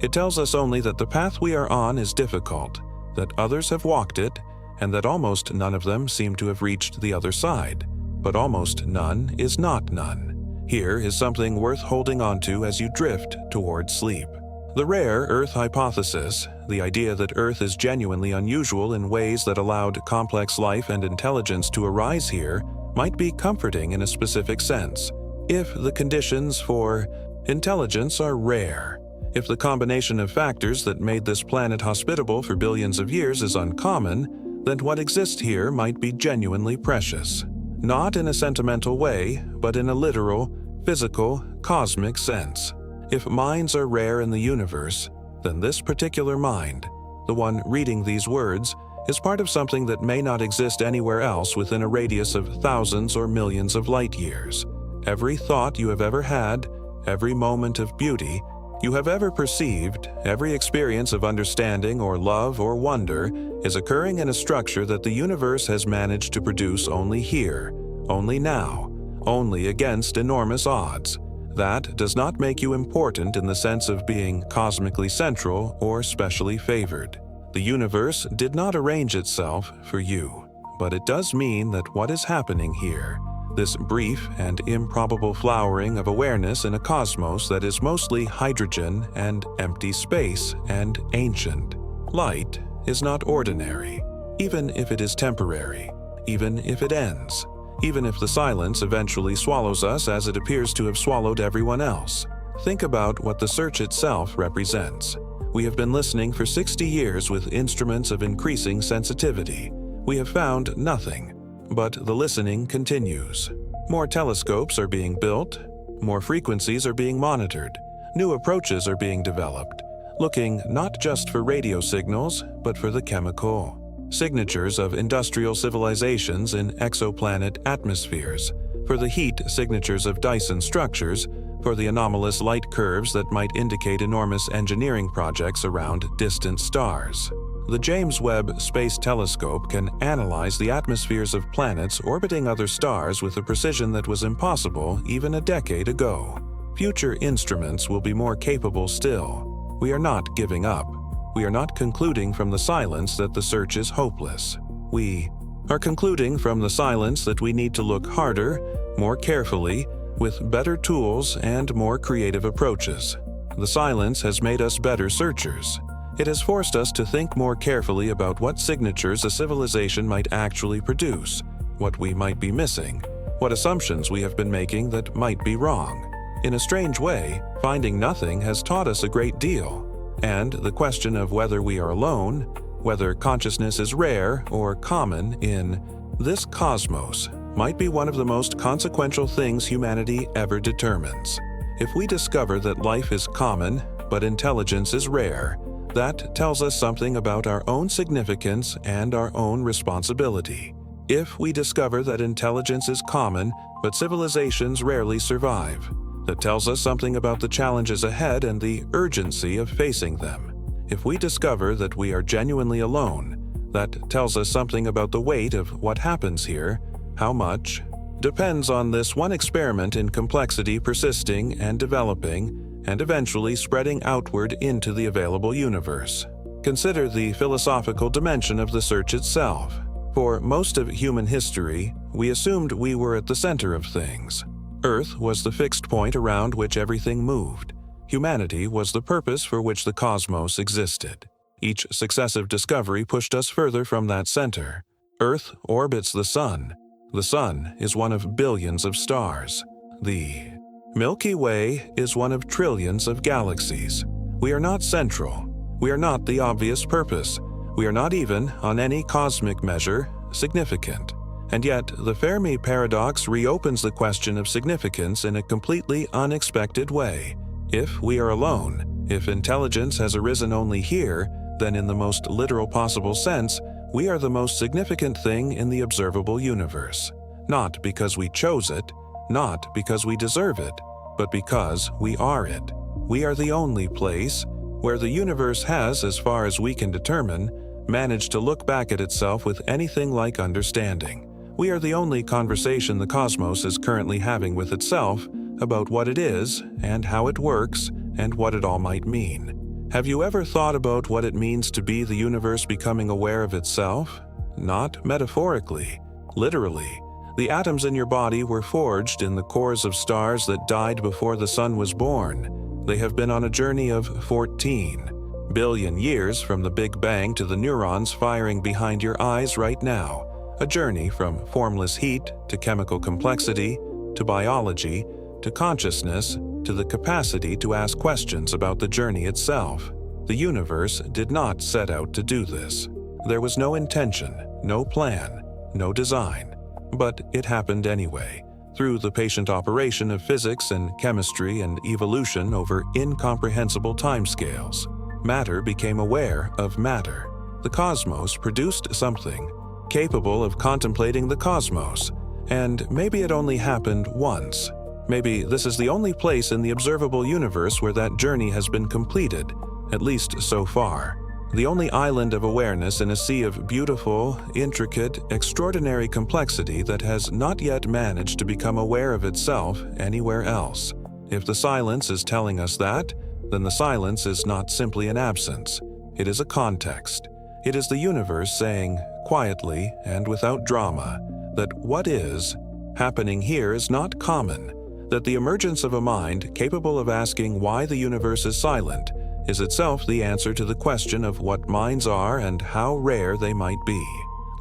It tells us only that the path we are on is difficult, that others have walked it, and that almost none of them seem to have reached the other side. But almost none is not none. Here is something worth holding onto as you drift toward sleep. The rare Earth hypothesis, the idea that Earth is genuinely unusual in ways that allowed complex life and intelligence to arise here, might be comforting in a specific sense. If the conditions for intelligence are rare, if the combination of factors that made this planet hospitable for billions of years is uncommon, then what exists here might be genuinely precious. Not in a sentimental way, but in a literal, physical, cosmic sense. If minds are rare in the universe, then this particular mind, the one reading these words, is part of something that may not exist anywhere else within a radius of thousands or millions of light years. Every thought you have ever had, every moment of beauty you have ever perceived, every experience of understanding or love or wonder is occurring in a structure that the universe has managed to produce only here, only now, only against enormous odds. That does not make you important in the sense of being cosmically central or specially favored. The universe did not arrange itself for you, but it does mean that what is happening here, this brief and improbable flowering of awareness in a cosmos that is mostly hydrogen and empty space and ancient. Light is not ordinary, even if it is temporary, even if it ends, even if the silence eventually swallows us as it appears to have swallowed everyone else. think about what the search itself represents. We have been listening for 60 years with instruments of increasing sensitivity. We have found nothing, but the listening continues. More telescopes are being built, more frequencies are being monitored, new approaches are being developed, looking not just for radio signals, but for the chemical signatures of industrial civilizations in exoplanet atmospheres, for the heat signatures of Dyson structures, for the anomalous light curves that might indicate enormous engineering projects around distant stars. The James Webb Space Telescope can analyze the atmospheres of planets orbiting other stars with a precision that was impossible even a decade ago. Future instruments will be more capable still. We are not giving up. We are not concluding from the silence that the search is hopeless. We are concluding from the silence that we need to look harder, more carefully, with better tools and more creative approaches. The silence has made us better searchers. It has forced us to think more carefully about what signatures a civilization might actually produce, what we might be missing, what assumptions we have been making that might be wrong. In a strange way, finding nothing has taught us a great deal. And the question of whether we are alone, whether consciousness is rare or common in this cosmos, might be one of the most consequential things humanity ever determines. If we discover that life is common, but intelligence is rare, that tells us something about our own significance and our own responsibility. If we discover that intelligence is common, but civilizations rarely survive, that tells us something about the challenges ahead and the urgency of facing them. If we discover that we are genuinely alone, that tells us something about the weight of what happens here. How much depends on this one experiment in complexity persisting and developing and eventually spreading outward into the available universe. Consider the philosophical dimension of the search itself. For most of human history, we assumed we were at the center of things. Earth was the fixed point around which everything moved. Humanity was the purpose for which the cosmos existed. Each successive discovery pushed us further from that center. Earth orbits the sun. The sun is one of billions of stars. The Milky Way is one of trillions of galaxies. We are not central. We are not the obvious purpose. We are not even, on any cosmic measure, significant. And yet, the Fermi Paradox reopens the question of significance in a completely unexpected way. If we are alone, if intelligence has arisen only here, then in the most literal possible sense, we are the most significant thing in the observable universe. Not because we chose it, not because we deserve it, but because we are it. We are the only place where the universe has, as far as we can determine, managed to look back at itself with anything like understanding. We are the only conversation the cosmos is currently having with itself about what it is and how it works and what it all might mean. Have you ever thought about what it means to be the universe becoming aware of itself? Not metaphorically, literally. The atoms in your body were forged in the cores of stars that died before the sun was born. They have been on a journey of 14 billion years from the Big Bang to the neurons firing behind your eyes right now. A journey from formless heat to chemical complexity, to biology, to consciousness, to the capacity to ask questions about the journey itself. The universe did not set out to do this. There was no intention, no plan, no design. But it happened anyway, through the patient operation of physics and chemistry and evolution over incomprehensible timescales. Matter became aware of matter. The cosmos produced something capable of contemplating the cosmos, and maybe it only happened once. Maybe this is the only place in the observable universe where that journey has been completed, at least so far. The only island of awareness in a sea of beautiful, intricate, extraordinary complexity that has not yet managed to become aware of itself anywhere else. If the silence is telling us that, then the silence is not simply an absence. It is a context. It is the universe saying, quietly and without drama, that what is happening here is not common, that the emergence of a mind capable of asking why the universe is silent is itself the answer to the question of what minds are and how rare they might be.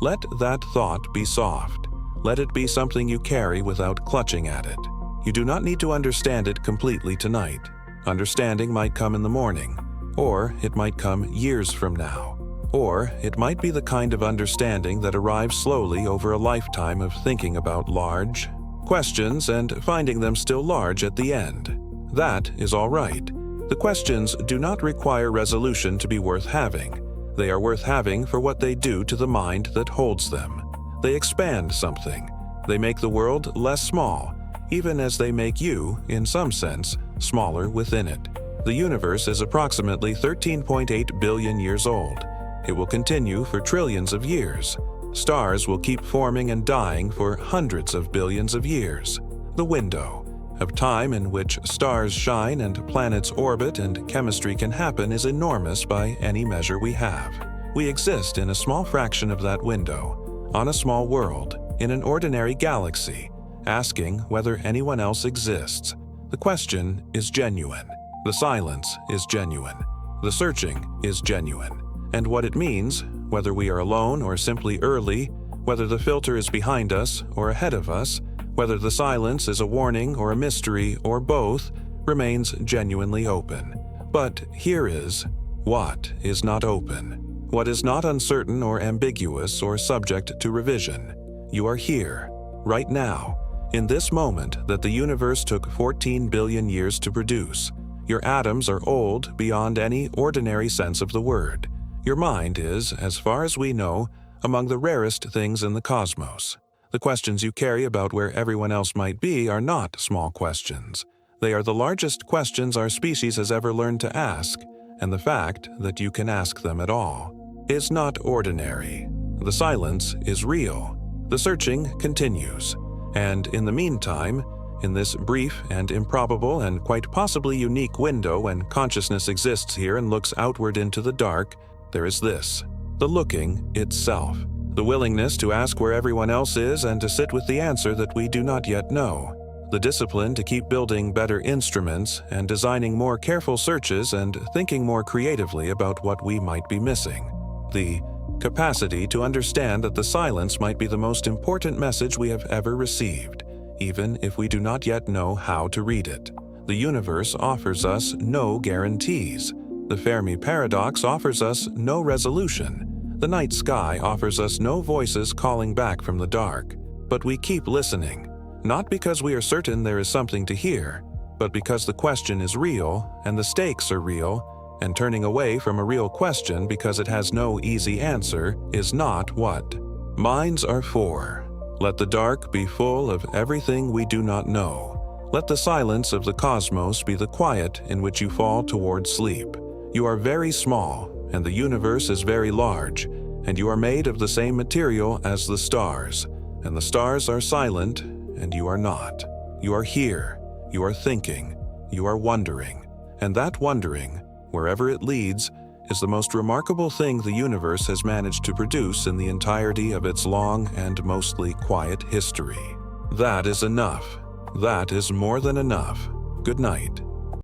Let that thought be soft. Let it be something you carry without clutching at it. You do not need to understand it completely tonight. Understanding might come in the morning, or it might come years from now, or it might be the kind of understanding that arrives slowly over a lifetime of thinking about large questions and finding them still large at the end. That is all right. The questions do not require resolution to be worth having. They are worth having for what they do to the mind that holds them. They expand something. They make the world less small, even as they make you, in some sense, smaller within it. The universe is approximately 13.8 billion years old. It will continue for trillions of years. Stars will keep forming and dying for hundreds of billions of years. The window of time in which stars shine and planets orbit and chemistry can happen is enormous by any measure we have. We exist in a small fraction of that window, on a small world, in an ordinary galaxy, asking whether anyone else exists. The question is genuine. The silence is genuine. The searching is genuine. And what it means, whether we are alone or simply early, whether the filter is behind us or ahead of us, whether the silence is a warning or a mystery or both, remains genuinely open. But here is what is not open, what is not uncertain or ambiguous or subject to revision. You are here, right now, in this moment that the universe took 14 billion years to produce. Your atoms are old beyond any ordinary sense of the word. Your mind is, as far as we know, among the rarest things in the cosmos. The questions you carry about where everyone else might be are not small questions. They are the largest questions our species has ever learned to ask, and the fact that you can ask them at all is not ordinary. The silence is real. The searching continues. And in the meantime, in this brief and improbable and quite possibly unique window when consciousness exists here and looks outward into the dark, there is this: the looking itself. The willingness to ask where everyone else is and to sit with the answer that we do not yet know. The discipline to keep building better instruments and designing more careful searches and thinking more creatively about what we might be missing. The capacity to understand that the silence might be the most important message we have ever received, even if we do not yet know how to read it. The universe offers us no guarantees. The Fermi Paradox offers us no resolution. The night sky offers us no voices calling back from the dark. But we keep listening, not because we are certain there is something to hear, but because the question is real and the stakes are real, and turning away from a real question because it has no easy answer is not what minds are for. Let the dark be full of everything we do not know. Let the silence of the cosmos be the quiet in which you fall toward sleep. You are very small, and the universe is very large, and you are made of the same material as the stars, and the stars are silent, and you are not. You are here, you are thinking, you are wondering, and that wondering, wherever it leads, is the most remarkable thing the universe has managed to produce in the entirety of its long and mostly quiet history. That is enough. That is more than enough. Good night.